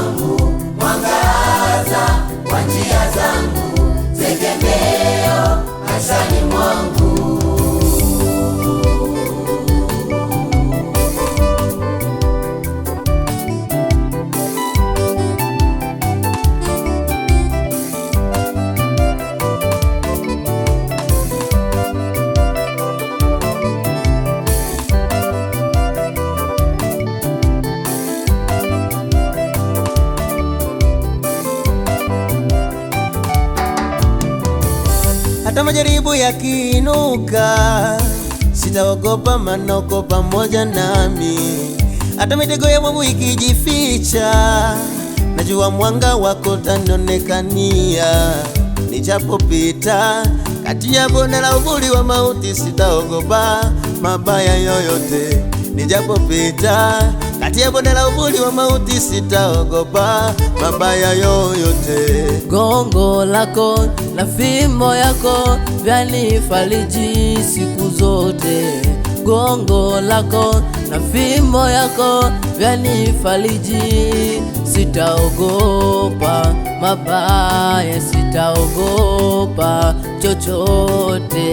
wangu, mwangaza wa njia zangu, tegemeo maishani mwangu. Hata majaribu yakiinuka, sitaogopa, maana uko pamoja nami. Hata mitego ya mwovu ikijificha, najua mwanga wako utanionekania. Nijapopita kati ya bonde la uvuli wa mauti, sitaogopa mabaya yoyote. Nijapopita kati ya bonde la uvuli wa mauti, sitaogopa mabaya yoyote. Gongo lako na fimbo yako vyanifariji siku zote. Gongo lako na fimbo yako vyanifariji. Sitaogopa mabaya, sitaogopa chochote.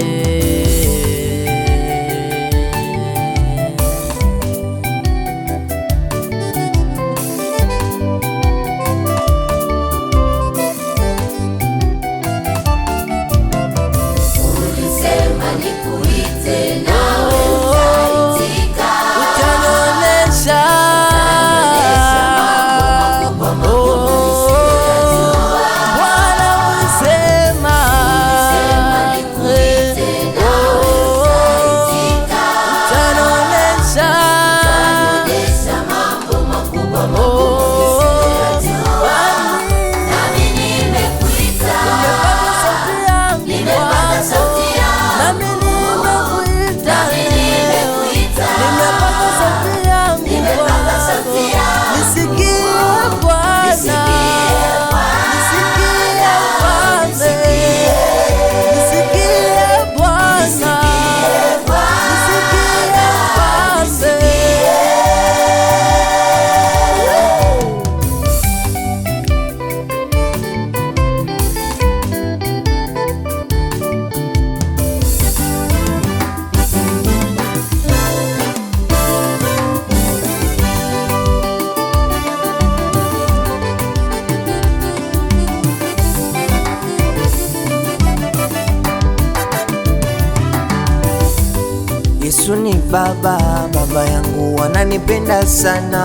Yesu ni baba, baba yangu ananipenda sana.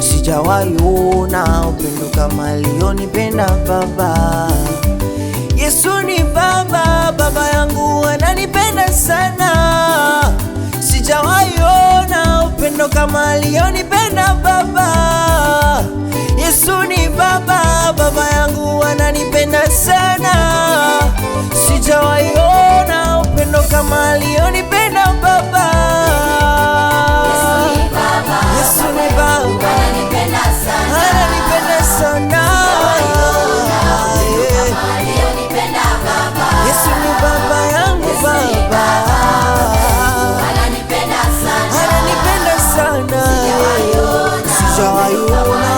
Sijawahi ona upendo kama alionipenda baba. Yesu ni baba, baba yangu ananipenda sana. Sijawahi ona upendo kama alionipenda baba. Yesu ni baba, baba yangu ananipenda sana. Sijawahi ona upendo kama alionipenda baba. Yesu ni baba, ananipenda sana, ananipenda sana. Yesu ni baba yangu baba, ananipenda sana, ananipenda sana. Sijawahi ona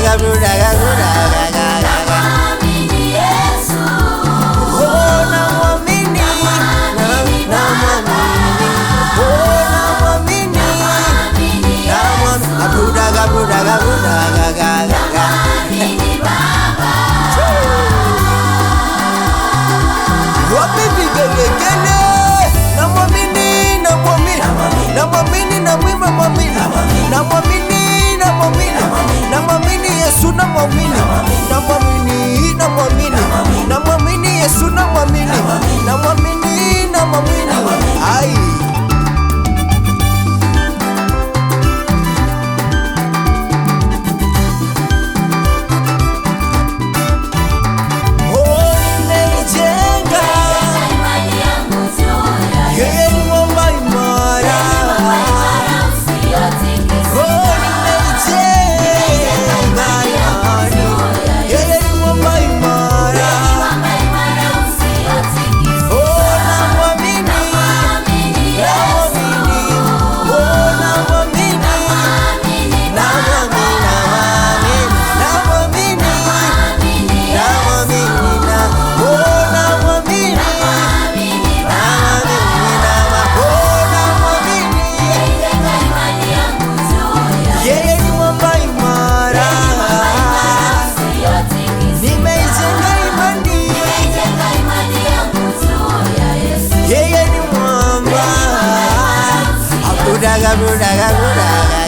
Brudaga, brudaga, brudaga. Namwamini Yesu. Oh, namwamini. Namwamini. Oh, namwamini. Namwamini Yesu. Brudaga, brudaga, brudaga. Namwamini Baba. Wapi vigelegele? Namwamini, namwamini. Namwamini, namwamini, namwamini. Namwamini Yesu, namwamini. Namwamini, namwamini. Namwamini Yesu, namwamini. Namwamini. Ai. Oh, nimeijenga. Imani yangu juu ya Yeye ni mwamba imara. usiyotikisika. Oh, nimeijenga imani. Yeye ni mwamba imara. Mwamba imara usiyotikisika. Oh, namwamini. Namwamini Yesu. Oh, namwamini. Namwamini Baba. Namwamini. Namwamini Yesu. Oh, namwamini. Namwamini Baba. Oh, namwamini. Jenga imani yangu juu ya Yeye ni mwamba imara. usiyotikisika. Nimeijenga imani. Jenga imani yangu juu ya Yesu. Yeye ni mwamba. Brudaga, brudaga, brudaga.